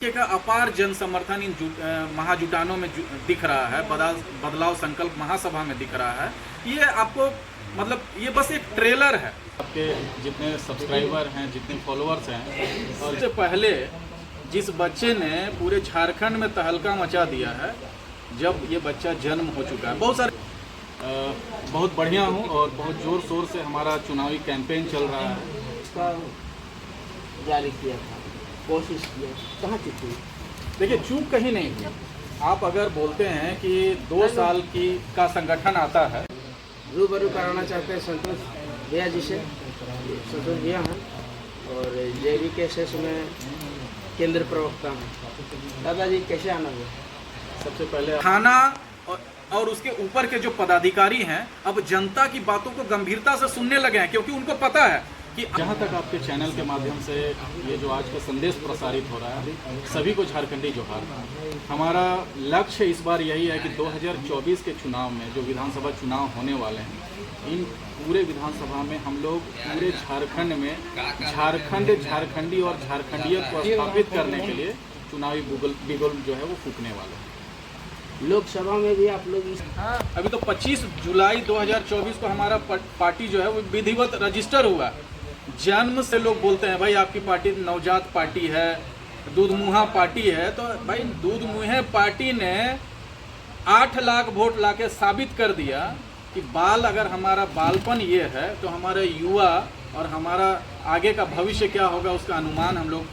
का अपार जन समर्थन इन महाजुटानों में दिख रहा है। बदलाव संकल्प महासभा में दिख रहा है। ये आपको मतलब ये बस एक ट्रेलर है। आपके जितने सब्सक्राइबर हैं, जितने फॉलोअर्स हैं, और इससे पहले जिस बच्चे ने पूरे झारखंड में तहलका मचा दिया है, जब ये बच्चा जन्म हो चुका है। बहुत बढ़िया हूँ और बहुत ज़ोर शोर से हमारा चुनावी कैंपेन चल रहा है। इसका जारी किया था, कोशिश किया, कहाँ चुकी? देखिए, चूक कहीं नहीं हुई। आप अगर बोलते हैं कि 2 साल का संगठन आता है, रूबरू कराना चाहते हैं संतोष भैया जी से। संतोष भैया हैं और जेबी के शेष में केंद्र प्रवक्ता हैं। दादाजी कैसे आना हुआ? सबसे पहले थाना और उसके ऊपर के जो पदाधिकारी हैं अब जनता की बातों को गंभीरता से सुनने लगे हैं, क्योंकि उनको पता है कि जहाँ तक आपके चैनल के माध्यम से ये जो आज का संदेश प्रसारित हो रहा है, सभी को झारखंडी जोहार। हमारा लक्ष्य इस बार यही है कि 2024 के चुनाव में जो विधानसभा चुनाव होने वाले हैं, इन पूरे विधानसभा में हम लोग पूरे झारखंड में झारखंडी और झारखंडियत को स्थापित करने के लिए चुनावी बिगुल जो है वो फूकने वाले हैं। लोकसभा में भी आप लोग अभी तो 25 जुलाई 2024 को हमारा पार्टी जो है वो विधिवत रजिस्टर हुआ। जन्म से लोग बोलते हैं भाई आपकी पार्टी नवजात पार्टी है, दूधमुहा पार्टी है। तो भाई दूधमुहे पार्टी ने 8 लाख वोट लाके साबित कर दिया कि अगर हमारा बालपन ये है तो हमारे युवा और हमारा आगे का भविष्य क्या होगा, उसका अनुमान हम लोग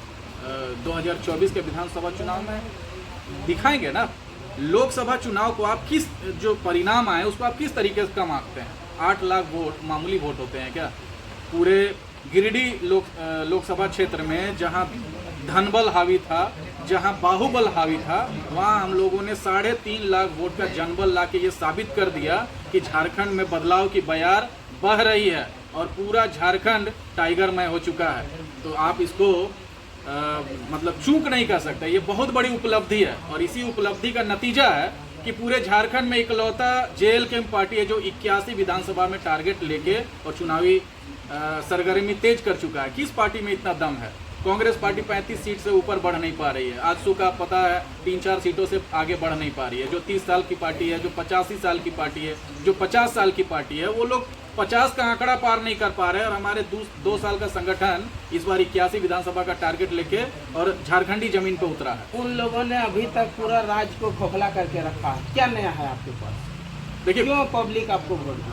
2024 के विधानसभा चुनाव में दिखाएंगे ना। लोकसभा चुनाव को आप किस जो परिणाम आए उसको आप किस तरीके से कम आंकते हैं? 8 लाख वोट मामूली वोट होते हैं क्या? पूरे गिरिडीह लोकसभा क्षेत्र में जहां धनबल हावी था, जहां बाहुबल हावी था, वहां हम लोगों ने 3.5 लाख वोट का जनबल लाके ये साबित कर दिया कि झारखंड में बदलाव की बयार बह रही है और पूरा झारखंड टाइगरमय हो चुका है। तो आप इसको मतलब चूक नहीं कर सकते। ये बहुत बड़ी उपलब्धि है और इसी उपलब्धि का नतीजा है कि पूरे झारखंड में इकलौता जेएल कैंप पार्टी है जो 81 विधानसभा में टारगेट लेके और चुनावी सरगर्मी तेज कर चुका है। किस पार्टी में इतना दम है? कांग्रेस पार्टी 35 सीट से ऊपर बढ़ नहीं पा रही है। आजसू का पता है 3-4 सीटों से आगे बढ़ नहीं पा रही है। जो 30 साल की पार्टी है, जो 85 साल की पार्टी है, जो 50 साल की पार्टी है, वो लोग 50 का आंकड़ा पार नहीं कर पा रहे हैं। और हमारे 2 साल का संगठन इस बार 81 विधानसभा का टारगेट लेके और झारखंडी जमीन पे उतरा है। उन लोगों ने अभी तक पूरा राज्य को खोखला करके रखा है। क्या नया है आपके पास? देखिए, क्यों पब्लिक आपको वोट दी?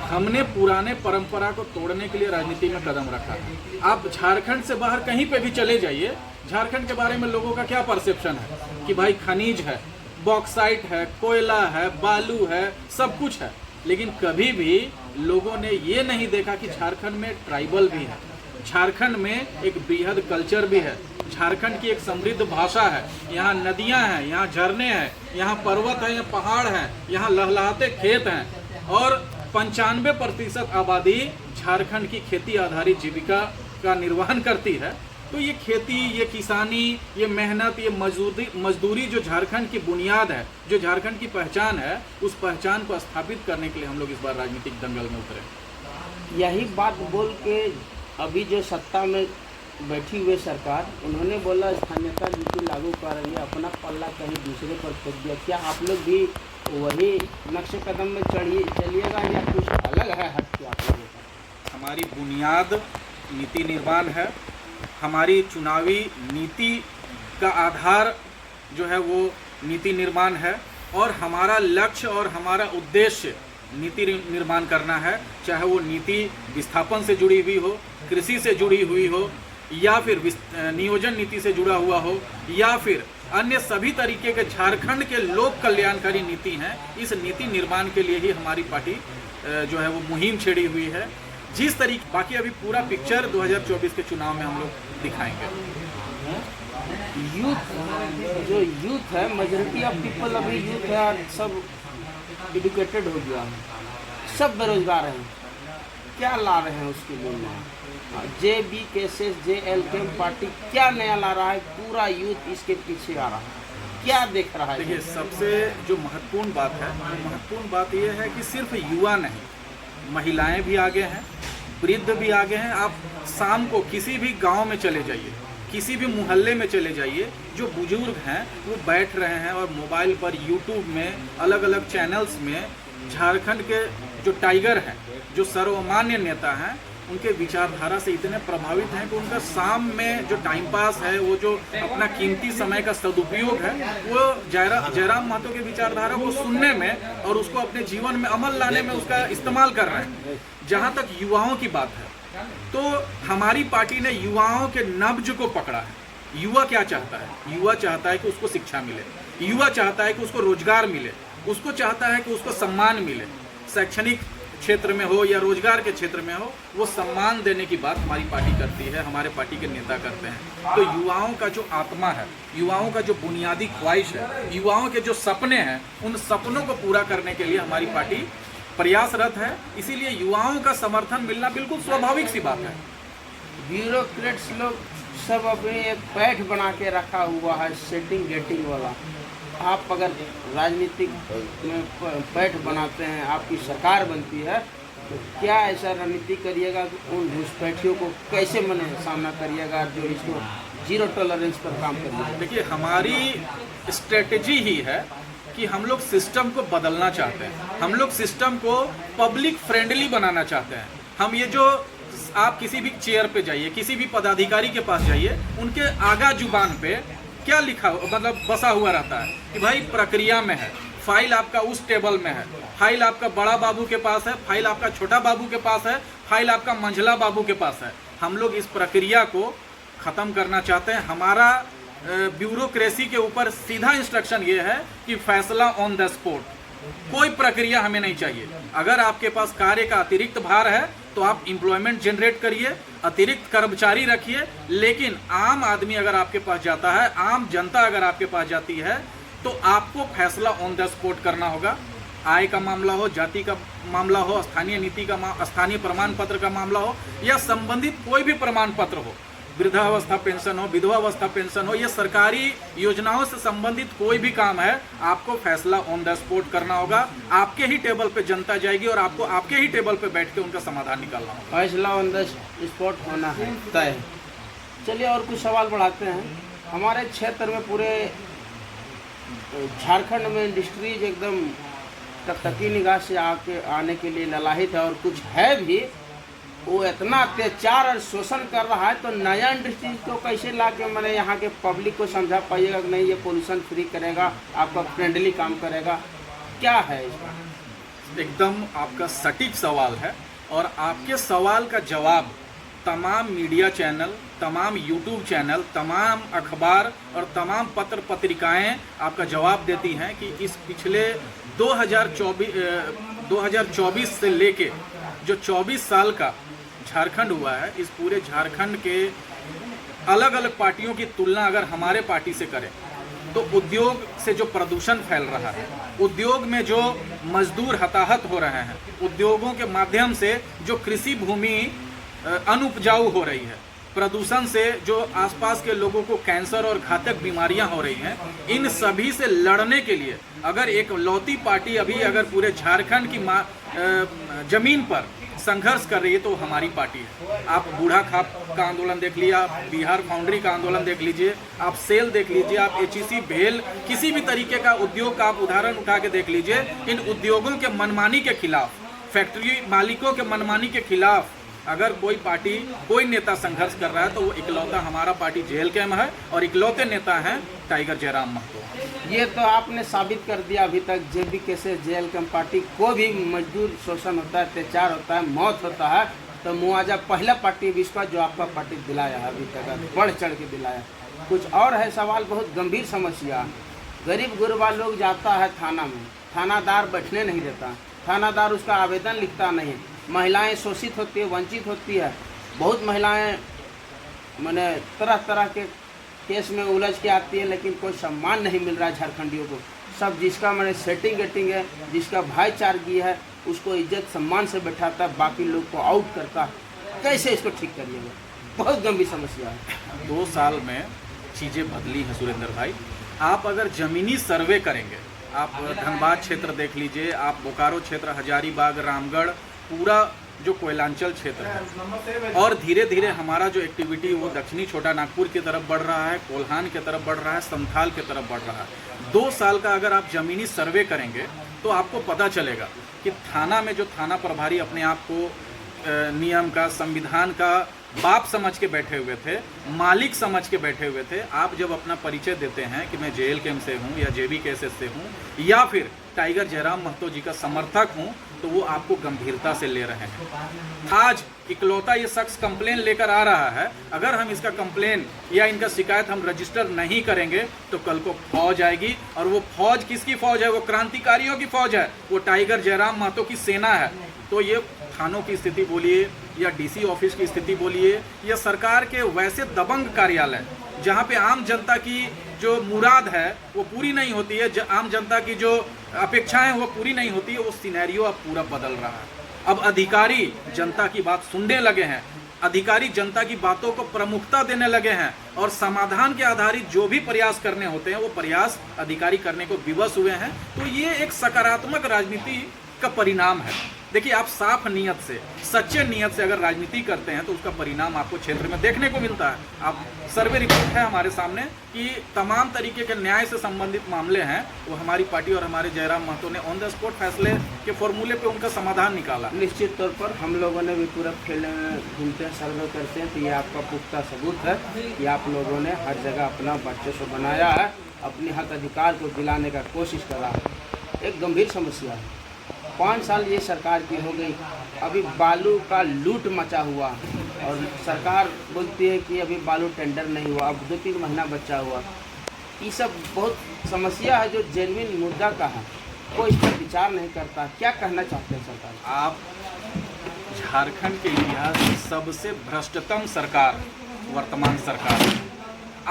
हमने पुराने परंपरा को तोड़ने के लिए राजनीति में कदम रखा है। आप झारखंड से बाहर कहीं पे भी चले जाइए, झारखंड के बारे में लोगों का क्या परसेप्शन है कि भाई खनिज है, बॉक्साइट है, कोयला है, बालू है, सब कुछ है। लेकिन कभी भी लोगों ने ये नहीं देखा कि झारखंड में ट्राइबल भी है, झारखंड में एक बृहद कल्चर भी है, झारखंड की एक समृद्ध भाषा है, यहाँ नदियाँ हैं, यहाँ झरने हैं, यहाँ पर्वत है, यहाँ पहाड़ हैं, यहाँ लहलहाते खेत हैं और 95% आबादी झारखंड की खेती आधारित जीविका का निर्वहन करती है। तो ये खेती, ये किसानी, ये मेहनत, ये मजदूरी जो झारखंड की बुनियाद है, जो झारखंड की पहचान है, उस पहचान को स्थापित करने के लिए हम लोग इस बार राजनीतिक दंगल में उतरे। यही बात बोल के अभी जो सत्ता में बैठी हुई सरकार, उन्होंने बोला स्थानीयता नीति लागू कर रही है, अपना पल्ला कहीं दूसरे पर फेंक दिया। क्या आप लोग भी वही नक्शे कदम में चलिएगा या कुछ अलग है हट के आप लोगों का? हमारी बुनियाद नीति निर्माण है। हमारी चुनावी नीति का आधार जो है वो नीति निर्माण है और हमारा लक्ष्य और हमारा उद्देश्य नीति निर्माण करना है। चाहे वो नीति विस्थापन से जुड़ी हुई हो, कृषि से जुड़ी हुई हो, या फिर नियोजन नीति से जुड़ा हुआ हो, या फिर अन्य सभी तरीके के झारखंड के लोक कल्याणकारी नीति हैं। इस नीति निर्माण के लिए ही हमारी पार्टी जो है वो मुहिम छेड़ी हुई है। जिस तरीके बाकी अभी पूरा पिक्चर 2024 के चुनाव में हम लोग दिखाएंगे। यूथ है, मेजोरिटी ऑफ पीपल अभी यूथ है और सब एजुकेटेड हो गया है, सब बेरोजगार हैं। क्या ला रहे हैं उसके लिए? जेबी केसेस जेएल कैंप पार्टी क्या नया ला रहा है? पूरा यूथ इसके पीछे आ रहा है। क्या देख रहा है? देखिए, सबसे जो महत्वपूर्ण बात है, महत्वपूर्ण बात यह है कि सिर्फ युवा नहीं, महिलाएं भी आगे हैं, वृद्ध भी आगे हैं। आप शाम को किसी भी गांव में चले जाइए, किसी भी मोहल्ले में चले जाइए, जो बुजुर्ग हैं वो बैठ रहे हैं और मोबाइल पर, यूट्यूब में, अलग अलग चैनल्स में झारखंड के जो टाइगर हैं, जो सर्वमान्य नेता हैं, उनके विचारधारा से इतने प्रभावित हैं कि उनका शाम में जो टाइम पास है, वो जो अपना कीमती समय का सदुपयोग है, वो जयराम महतो के विचारधारा को सुनने में और उसको अपने जीवन में अमल लाने में उसका इस्तेमाल कर रहे हैं। जहाँ तक युवाओं की बात है, तो हमारी पार्टी ने युवाओं के नब्ज को पकड़ा है। युवा क्या चाहता है? युवा चाहता है कि उसको शिक्षा मिले, युवा चाहता है कि उसको रोजगार मिले, उसको चाहता है कि उसको सम्मान मिले। शैक्षणिक क्षेत्र में हो या रोजगार के क्षेत्र में हो, वो सम्मान देने की बात हमारी पार्टी करती है, हमारे पार्टी के नेता करते हैं। तो युवाओं का जो आत्मा है, युवाओं का जो बुनियादी ख्वाहिश है, युवाओं के जो सपने हैं, उन सपनों को पूरा करने के लिए हमारी पार्टी प्रयासरत है। इसीलिए युवाओं का समर्थन मिलना बिल्कुल स्वाभाविक सी बात है। ब्यूरोक्रेट्स लोग सब अपने एक पैठ बना के रखा हुआ है, सेटिंग गेटिंग वाला। आप अगर राजनीतिक में पैठ बनाते हैं, आपकी सरकार बनती है, तो क्या ऐसा रणनीति करिएगा कि उन घुसपैठियों को कैसे मने सामना करिएगा, जो इसको जीरो टॉलरेंस पर काम करिएगा? देखिए, हमारी स्ट्रेटजी ही है कि हम लोग सिस्टम को बदलना चाहते हैं, हम लोग सिस्टम को पब्लिक फ्रेंडली बनाना चाहते हैं। हम ये जो आप किसी भी चेयर पे जाइए, किसी भी पदाधिकारी के पास जाइए, उनके आगा जुबान पे क्या लिखा, मतलब बसा हुआ रहता है कि भाई प्रक्रिया में है, फाइल आपका उस टेबल में है, फाइल आपका बड़ा बाबू के पास है, फाइल आपका छोटा बाबू के पास है, फाइल आपका मंझला बाबू के पास है। हम लोग इस प्रक्रिया को ख़त्म करना चाहते हैं। हमारा ब्यूरोक्रेसी के ऊपर सीधा इंस्ट्रक्शन ये है कि फैसला ऑन द स्पॉट, कोई प्रक्रिया हमें नहीं चाहिए। अगर आपके पास कार्य का अतिरिक्त भार है तो आप एम्प्लॉयमेंट जनरेट करिए, अतिरिक्त कर्मचारी रखिए, लेकिन आम आदमी अगर आपके पास जाता है, आम जनता अगर आपके पास जाती है, तो आपको फैसला ऑन द स्पॉट करना होगा। आय का मामला हो, जाति का मामला हो, स्थानीय नीति का स्थानीय प्रमाण पत्र का मामला हो, या संबंधित कोई भी प्रमाण पत्र हो, वृद्धावस्था पेंशन हो, विधवावस्था पेंशन हो, ये सरकारी योजनाओं से संबंधित कोई भी काम है, आपको फैसला ऑन द स्पॉट करना होगा। आपके ही टेबल पे जनता जाएगी और आपको आपके ही टेबल पे बैठ के उनका समाधान निकालना होगा। फैसला ऑन द स्पॉट होना है तय। चलिए और कुछ सवाल बढ़ाते हैं। हमारे क्षेत्र में, पूरे झारखंड में इंडस्ट्रीज एकदम टकटकी निगाह से आने के लिए ललाहित है, और कुछ है भी, वो इतना अत्याचार और शोषण कर रहा है। तो नया इंडस्ट्रीज को कैसे ला के मैंने यहाँ के पब्लिक को समझा पाइएगा कि नहीं ये पोल्यूशन फ्री करेगा, आपका फ्रेंडली काम करेगा? क्या है इसका? एकदम आपका सटीक सवाल है, और आपके सवाल का जवाब तमाम मीडिया चैनल, तमाम यूट्यूब चैनल, तमाम अखबार और तमाम पत्र पत्रिकाएं आपका जवाब देती हैं कि इस पिछले 2024 से लेके जो 24 साल का झारखंड हुआ है, इस पूरे झारखंड के अलग अलग पार्टियों की तुलना अगर हमारे पार्टी से करें, तो उद्योग से जो प्रदूषण फैल रहा है, उद्योग में जो मजदूर हताहत हो रहे हैं, उद्योगों के माध्यम से जो कृषि भूमि अनुपजाऊ हो रही है, प्रदूषण से जो आसपास के लोगों को कैंसर और घातक बीमारियां हो रही हैं, इन सभी से लड़ने के लिए अगर एक लौती पार्टी अभी अगर पूरे झारखंड की जमीन पर संघर्ष कर रही है तो हमारी पार्टी है। आप बूढ़ा खाप का आंदोलन देख लीजिए, आप बिहार फाउंड्री का आंदोलन देख लीजिए, आप सेल देख लीजिए, आप HEC भेल, किसी भी तरीके का उद्योग का आप उदाहरण उठा के देख लीजिए। इन उद्योगों के मनमानी के खिलाफ, फैक्ट्री मालिकों के मनमानी के खिलाफ अगर कोई पार्टी, कोई नेता संघर्ष कर रहा है तो वो इकलौता हमारा पार्टी JLK में है, और इकलौते नेता हैं टाइगर जयराम महतो। ये तो आपने साबित कर दिया अभी तक। JBK से JLK पार्टी को भी मजदूर शोषण होता है, अत्याचार होता है, मौत होता है, तो मुआवजा पहला पार्टी विश्व जो आपका पार्टी दिलाया है, अभी तक बढ़ चढ़ के दिलाया। कुछ और है सवाल, बहुत गंभीर समस्या। गरीब गुरबा लोग जाता है थाना में, थानादार बैठने नहीं देता, थानादार उसका आवेदन लिखता नहीं, महिलाएं शोषित होती है, वंचित होती है। बहुत महिलाएं मैंने तरह तरह के केस में उलझ के आती है, लेकिन कोई सम्मान नहीं मिल रहा है झारखंडियों को। सब जिसका मैंने सेटिंग गेटिंग है, जिसका भाईचारगी है, उसको इज्जत सम्मान से बैठाता है, बाकी लोग को आउट करता है। कैसे इसको ठीक करिएगा? बहुत गंभीर समस्या है। 2 साल में चीज़ें बदली हैं सुरेंद्र भाई। आप अगर ज़मीनी सर्वे करेंगे, आप धनबाद क्षेत्र देख लीजिए, आप बोकारो क्षेत्र, हजारीबाग, रामगढ़, पूरा जो कोयलांचल क्षेत्र है, और धीरे धीरे हमारा जो एक्टिविटी वो दक्षिणी छोटा नागपुर की तरफ बढ़ रहा है, कोल्हान की तरफ बढ़ रहा है, संथाल की तरफ बढ़ रहा है। 2 साल का अगर आप ज़मीनी सर्वे करेंगे तो आपको पता चलेगा कि थाना में जो थाना प्रभारी अपने आप को नियम का, संविधान का बाप समझ के बैठे हुए थे, मालिक समझ के बैठे हुए थे, आप जब अपना परिचय देते हैं कि मैं JLKM से हूँ या JBKSS से हूँ या फिर टाइगर जयराम महतो जी का समर्थक हूँ, तो वो आपको गंभीरता से ले रहे हैं। आज इकलौता ये शख्स कंप्लेन लेकर आ रहा है, अगर हम इसका कंप्लेन या इनका शिकायत हम रजिस्टर नहीं करेंगे तो कल को फौज आएगी, और वो फौज किसकी फौज है? वो क्रांतिकारियों की फौज है, वो टाइगर जयराम महतो की सेना है। तो ये थानों की स्थिति बोलिए या DC ऑफिस की स्थिति बोलिए या सरकार के वैसे दबंग कार्यालय जहाँ पे आम जनता की जो मुराद है वो पूरी नहीं होती है, आम जनता की जो अपेक्षाएं वो पूरी नहीं होती है, वो सिनेरियो अब पूरा बदल रहा है। अब अधिकारी जनता की बात सुनने लगे हैं, अधिकारी जनता की बातों को प्रमुखता देने लगे हैं, और समाधान के आधारित जो भी प्रयास करने होते हैं वो प्रयास अधिकारी करने को विवश हुए हैं। तो ये एक सकारात्मक राजनीति का परिणाम है। देखिए, आप साफ नियत से, सच्चे नियत से अगर राजनीति करते हैं तो उसका परिणाम आपको क्षेत्र में देखने को मिलता है। आप सर्वे रिपोर्ट है हमारे सामने कि तमाम तरीके के न्याय से संबंधित मामले हैं, वो हमारी पार्टी और हमारे जयराम महतो ने ऑन द स्पॉट फैसले के फॉर्मूले पे उनका समाधान निकाला। निश्चित तौर पर हम लोगों ने भी पूरा फील्ड में घूमते हैं, सर्वे करते हैं, तो ये आपका पुख्ता सबूत है कि आप लोगों ने हर जगह अपना वर्चस्व बनाया है, अपने हक अधिकार को दिलाने का कोशिश करा है। एक गंभीर समस्या है, 5 साल ये सरकार की हो गई, अभी बालू का लूट मचा हुआ, और सरकार बोलती है कि अभी बालू टेंडर नहीं हुआ, अब 2-3 महीना बचा हुआ। ये सब बहुत समस्या है जो जेन्युइन मुद्दा का है, कोई इस पर विचार नहीं करता। क्या कहना चाहते हैं सरकार? आप झारखंड के इतिहास की सबसे भ्रष्टतम सरकार वर्तमान सरकार है।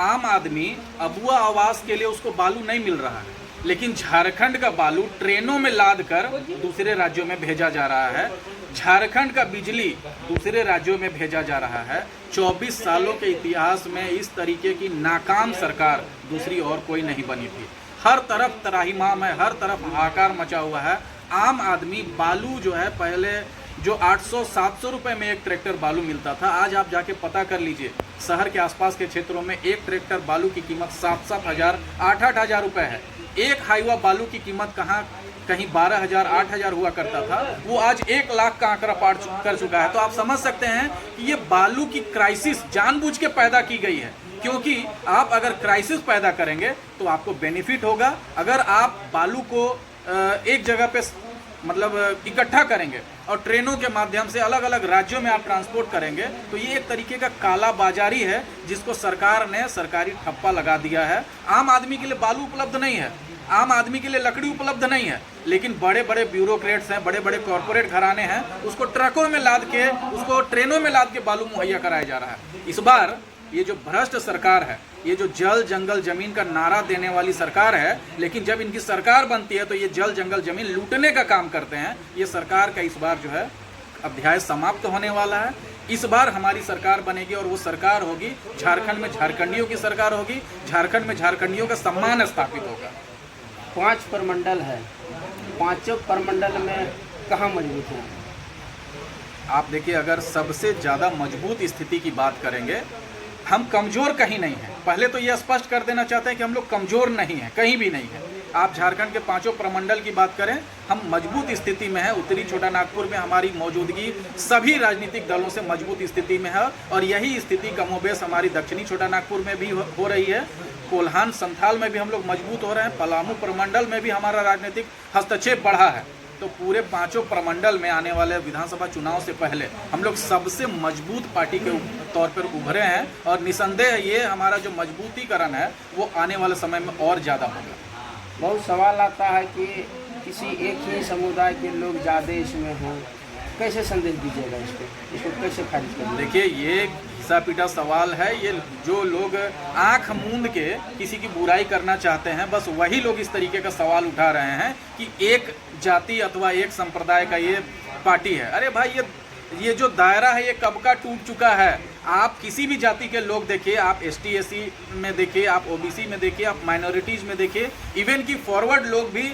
आम आदमी अबुआ आवास के लिए उसको बालू नहीं मिल रहा है, लेकिन झारखंड का बालू ट्रेनों में लाद कर दूसरे राज्यों में भेजा जा रहा है। झारखंड का बिजली दूसरे राज्यों में भेजा जा रहा है। 24 सालों के इतिहास में इस तरीके की नाकाम सरकार दूसरी और कोई नहीं बनी थी। हर तरफ त्राहिमाम है, हर तरफ हाहाकार मचा हुआ है। आम आदमी बालू जो है, पहले जो 800-700 रुपये में एक ट्रैक्टर बालू मिलता था, आज आप जाके पता कर लीजिए, शहर के आसपास के क्षेत्रों में एक ट्रैक्टर बालू की कीमत 7-7 हज़ार, 8-8 हज़ार रुपये है। एक हाईवा बालू की कीमत कहीं 12,000, 8,000 हुआ करता था, वो आज 1 लाख का आंकड़ा पार कर चुका है। तो आप समझ सकते हैं कि ये बालू की क्राइसिस जानबूझ के पैदा की गई है, क्योंकि आप अगर क्राइसिस पैदा करेंगे तो आपको बेनिफिट होगा। अगर आप बालू को एक जगह पे मतलब इकट्ठा करेंगे और ट्रेनों के माध्यम से अलग अलग राज्यों में आप ट्रांसपोर्ट करेंगे, तो ये एक तरीके का काला बाजारी है जिसको सरकार ने सरकारी ठप्पा लगा दिया है। आम आदमी के लिए बालू उपलब्ध नहीं है, आम आदमी के लिए लकड़ी उपलब्ध नहीं है, लेकिन बड़े बड़े ब्यूरोक्रेट्स हैं, बड़े बड़े कॉरपोरेट घराने हैं, उसको ट्रकों में लाद के, उसको ट्रेनों में लाद के बालू मुहैया कराया जा रहा है। इस बार ये जो भ्रष्ट सरकार है, ये जो जल जंगल जमीन का नारा देने वाली सरकार है, लेकिन जब इनकी सरकार बनती है तो ये जल जंगल जमीन लूटने का काम करते हैं। ये सरकार का इस बार जो है अध्याय समाप्त होने वाला है। इस बार हमारी सरकार बनेगी और वो सरकार होगी, झारखंड में झारखंडियों की सरकार होगी, झारखंड में झारखंडियों का सम्मान स्थापित होगा। 5 प्रमंडल है, 5 प्रमंडल में कहाँ मजबूत है? आप देखिए, अगर सबसे ज़्यादा मजबूत स्थिति की बात करेंगे, हम कमज़ोर कहीं नहीं हैं। पहले तो ये स्पष्ट कर देना चाहते हैं कि हम लोग कमज़ोर नहीं हैं, कहीं भी नहीं है। आप झारखंड के 5 प्रमंडल की बात करें, हम मजबूत स्थिति में हैं। उत्तरी छोटा नागपुर में हमारी मौजूदगी सभी राजनीतिक दलों से मजबूत स्थिति में है, और यही स्थिति कमोबेश हमारी दक्षिणी छोटा नागपुर में भी हो रही है। कोल्हान संथाल में भी हम लोग मजबूत हो रहे हैं, पलामू प्रमंडल में भी हमारा राजनीतिक हस्तक्षेप बढ़ा है। तो पूरे 5 प्रमंडल में आने वाले विधानसभा चुनाव से पहले हम लोग सबसे मजबूत पार्टी के तौर पर उभरे हैं, और निसंदेह ये हमारा जो मजबूतीकरण है वो आने वाले समय में और ज़्यादा होगा। बहुत सवाल आता है कि किसी एक ही समुदाय के लोग ज़्यादा इसमें हों, कैसे संदेश दीजिएगा इसको कैसे खारिज करेंगे? देखिए, ये घिसा पीटा सवाल है। ये जो लोग आंख मूंद के किसी की बुराई करना चाहते हैं, बस वही लोग इस तरीके का सवाल उठा रहे हैं कि एक जाति अथवा एक संप्रदाय का ये पार्टी है। अरे भाई, ये जो दायरा है ये कब का टूट चुका है। आप किसी भी जाति के लोग देखिए, आप ST SC में देखिए, आप OBC में देखिए, आप माइनॉरिटीज़ में देखिए, इवन कि फॉरवर्ड लोग भी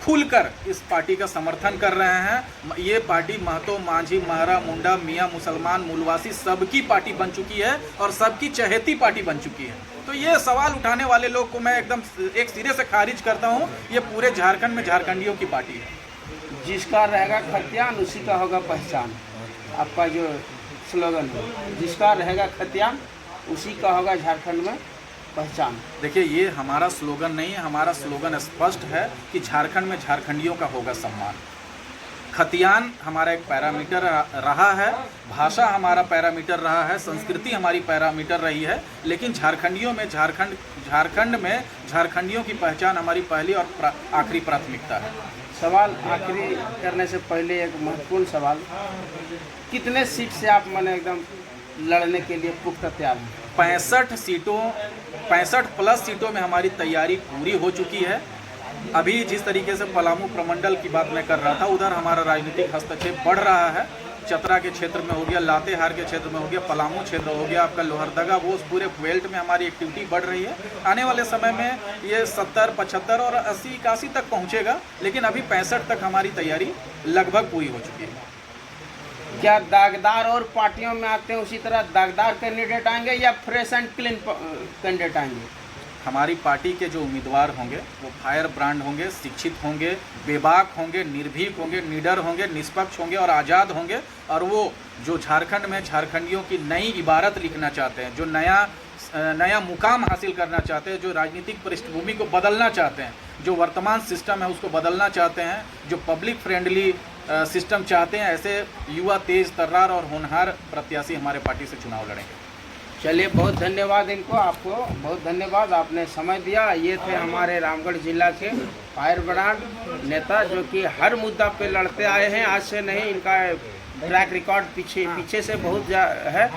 खुलकर इस पार्टी का समर्थन कर रहे हैं। ये पार्टी महतो, मांझी, महरा, मुंडा, मियाँ, मुसलमान, मूलवासी सबकी पार्टी बन चुकी है और सबकी चहेती पार्टी बन चुकी है। तो ये सवाल उठाने वाले लोग को मैं एकदम एक सिरे से खारिज करता हूँ। ये पूरे झारखंड में झारखंडियों की पार्टी है। जिसका रहेगा खतियान उसी का होगा पहचान, आपका जो स्लोगन है, जिसका रहेगा खतियान उसी का होगा झारखंड में पहचान। देखिए, ये हमारा स्लोगन नहीं है, हमारा स्लोगन स्पष्ट है कि झारखंड में झारखंडियों का होगा सम्मान। खतियान हमारा एक पैरामीटर रहा है, भाषा हमारा पैरामीटर रहा है, संस्कृति हमारी पैरामीटर रही है, लेकिन झारखंडियों में झारखंड में झारखंडियों की पहचान हमारी पहली और आखिरी प्राथमिकता है। सवाल आखिरी करने से पहले एक महत्वपूर्ण सवाल, कितने सीट से आप माने एकदम लड़ने के लिए पुख्ता तैयार हैं? 65 प्लस सीटों में हमारी तैयारी पूरी हो चुकी है। अभी जिस तरीके से पलामू प्रमंडल की बात मैं कर रहा था, उधर हमारा राजनीतिक हस्तक्षेप बढ़ रहा है। चतरा के क्षेत्र में हो गया, लातेहार के क्षेत्र में हो गया, पलामू क्षेत्र हो गया, आपका लोहरदगा, वो उस पूरे बेल्ट में हमारी एक्टिविटी बढ़ रही है। आने वाले समय में ये 70, 75 और 80, 81 तक पहुँचेगा, लेकिन अभी 65 तक हमारी तैयारी लगभग पूरी हो चुकी है। क्या दागदार और पार्टियों में आते हैं उसी तरह दागदार कैंडिडेट आएंगे या फ्रेश एंड क्लीन कैंडिडेट आएंगे? हमारी पार्टी के जो उम्मीदवार होंगे वो फायर ब्रांड होंगे, शिक्षित होंगे, बेबाक होंगे, निर्भीक होंगे, निडर होंगे, निष्पक्ष होंगे और आज़ाद होंगे। और वो जो झारखंड में झारखंडियों की नई इबारत लिखना चाहते हैं, जो नया मुकाम हासिल करना चाहते हैं, जो राजनीतिक पृष्ठभूमि को बदलना चाहते हैं, जो वर्तमान सिस्टम है उसको बदलना चाहते हैं, जो पब्लिक फ्रेंडली सिस्टम चाहते हैं, ऐसे युवा, तेज तर्रार और होनहार प्रत्याशी हमारे पार्टी से चुनाव लड़ेंगे। चलिए, बहुत धन्यवाद इनको, आपको बहुत धन्यवाद, आपने समय दिया। ये थे हमारे रामगढ़ जिला के फायर ब्रांड नेता जो कि हर मुद्दा पे लड़ते आए हैं, आज से नहीं। इनका ट्रैक रिकॉर्ड पीछे से बहुत है।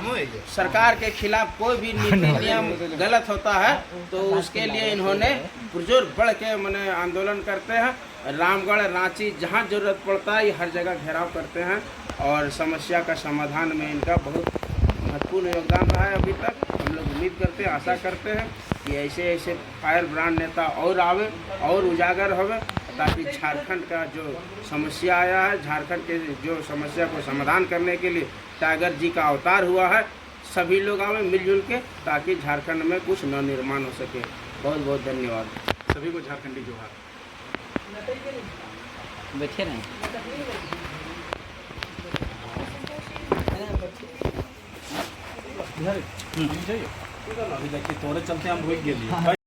सरकार के खिलाफ कोई भी नीति नियम गलत होता है तो उसके लिए इन्होंने पुरजोर बढ़ के माने आंदोलन करते हैं। रामगढ़, रांची, जहाँ जरूरत पड़ता है हर जगह घेराव करते हैं और समस्या का समाधान में इनका बहुत महत्वपूर्ण योगदान रहा है अभी तक। हम लोग उम्मीद करते हैं, आशा करते हैं कि ऐसे ऐसे फायर ब्रांड नेता और आवे और उजागर होवे, ताकि झारखंड का जो समस्या आया है, झारखंड के जो समस्या को समाधान करने के लिए टाइगर जी का अवतार हुआ है, सभी लोग आवे मिलजुल के, ताकि झारखंड में कुछ नवनिर्माण हो सके। बहुत बहुत धन्यवाद सभी को। झारखंडी जोहार। बैठे नहीं अभी देखिए, तोरे चलते हम रुक गए।